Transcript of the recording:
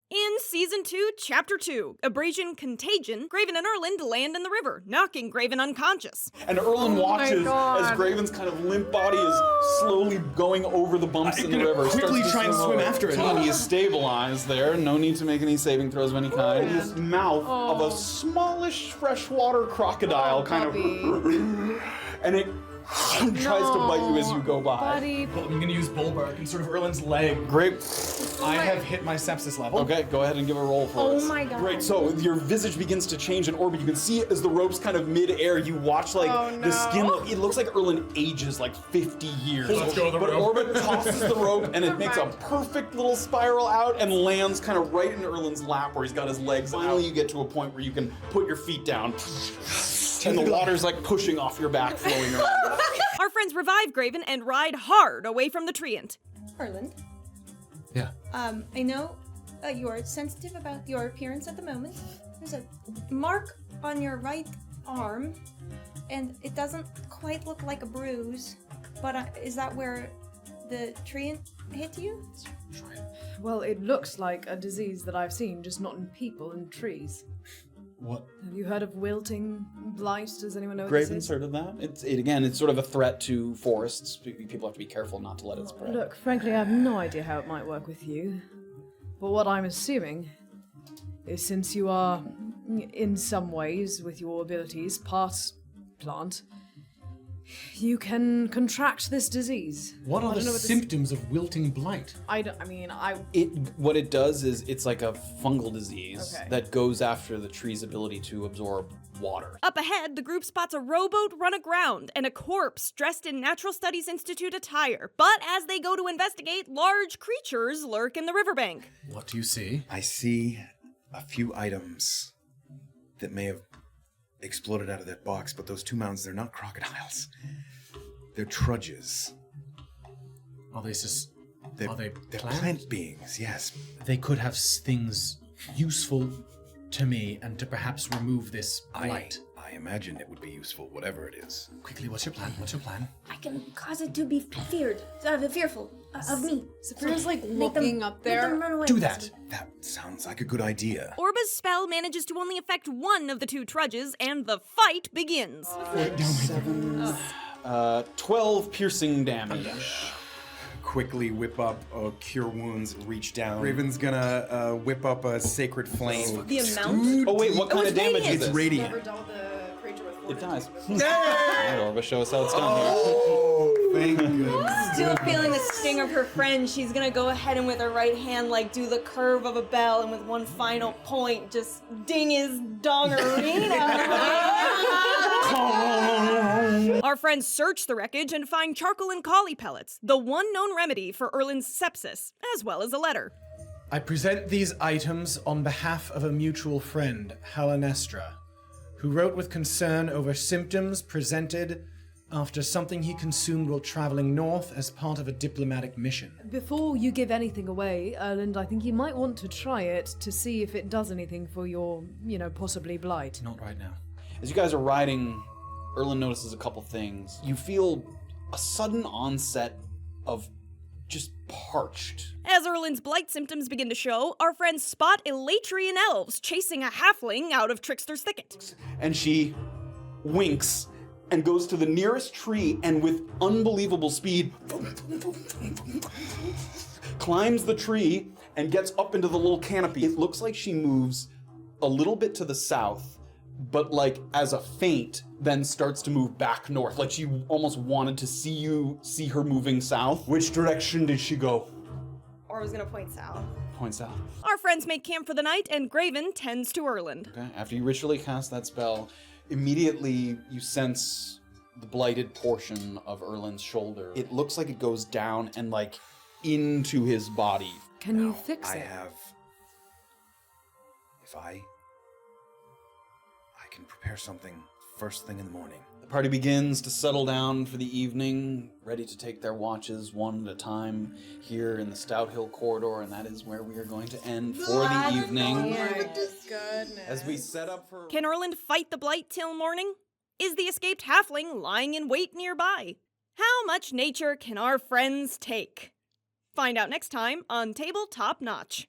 In Season 2, Chapter 2, Abrasion Contagion, Graven and Erland land in the river, knocking Graven unconscious. And Erland watches as Graven's kind of limp body is slowly going over the bumps in the river. Quickly try and swim after it. And he is stabilized there. No need to make any saving throws of any kind. His mouth of a smallish freshwater crocodile kind of... and it tries to bite you as you go by. Buddy. Well, I'm gonna use Bulwark and sort of Erland's leg. Great. I have hit my sepsis level. Okay, go ahead and give a roll for us. Oh my god. Great, so your visage begins to change in orbit. You can see as the rope's kind of mid-air, you watch like the skin, it looks like Erland ages like 50 years. Let's go the But rope. Orbit tosses the rope and it makes a perfect little spiral out and lands kind of right in Erland's lap where he's got his legs. Finally you get to a point where you can put your feet down and the water's like pushing off your back, flowing around. Our friends revive Graven and ride hard away from the treant. Erland, Yeah. I know you are sensitive about your appearance at the moment. There's a mark on your right arm, and it doesn't quite look like a bruise, but is that where the treant hit you? Well, it looks like a disease that I've seen, just not in people and trees. What? Have you heard of wilting blight? Does anyone know what Graven's this is? heard of that. It's sort of a threat to forests. People have to be careful not to let it spread. Look, frankly, I have no idea how it might work with you. But what I'm assuming is since you are, in some ways, with your abilities, part plant, you can contract this disease. What are I the don't know what this- symptoms of wilting blight? What it does is it's like a fungal disease Okay. that goes after the tree's ability to absorb water. Up ahead, the group spots a rowboat run aground and a corpse dressed in Natural Studies Institute attire. But as they go to investigate, large creatures lurk in the riverbank. What do you see? I see a few items that may have exploded out of that box, but those two mounds, they're not crocodiles. They're trudges. Are they just... They're, Are they they're plants? plant beings, yes. They could have things useful to me and to perhaps remove this blight. I imagine it would be useful, whatever it is. Quickly, what's your plan? What's your plan? I can cause it to be fearful of me. Saphira's like Make them- looking up make them there. run away. Do that! That sounds like a good idea. Orba's spell manages to only affect one of the two trudges, and the fight begins. 12 piercing damage. Quickly whip up Cure Wounds, reach down. Raven's gonna whip up a Sacred Flame. The amount? Oh wait, what kind of damage is It's this? radiant. It dies. Alright, Orba, show us how it's done Oh, thank you. Still feeling the sting of her friend, she's gonna go ahead and with her right hand, like, do the curve of a bell, and with one final point, just ding his dongerina. Our friends search the wreckage and find charcoal and collie pellets, the one known remedy for Erland's sepsis, as well as a letter. I present these items on behalf of a mutual friend, Halanestra, who wrote with concern over symptoms presented after something he consumed while traveling north as part of a diplomatic mission. Before you give anything away, Erland, I think you might want to try it to see if it does anything for your, possibly blight. Not right now. As you guys are riding, Erland notices a couple things. You feel a sudden onset of just parched. As Erland's blight symptoms begin to show, our friends spot Elatrian elves chasing a halfling out of Trickster's thicket. And she winks and goes to the nearest tree and with unbelievable speed climbs the tree and gets up into the little canopy. It looks like she moves a little bit to the south, but like as a feint, then starts to move back north. Like she almost wanted to see her moving south. Which direction did she go? Or I was gonna point south. Point south. Our friends make camp for the night, and Graven tends to Erland. Okay, after you ritually cast that spell, immediately you sense the blighted portion of Erland's shoulder. It looks like it goes down and like into his body. Can you fix I it? have... If I can prepare something first thing in the morning. The party begins to settle down for the evening, ready to take their watches one at a time here in the Stout Hill corridor, and that is where we are going to end for the evening. As we set up for... Can Erland fight the blight till morning? Is the escaped halfling lying in wait nearby? How much nature can our friends take? Find out next time on Tabletop Notch.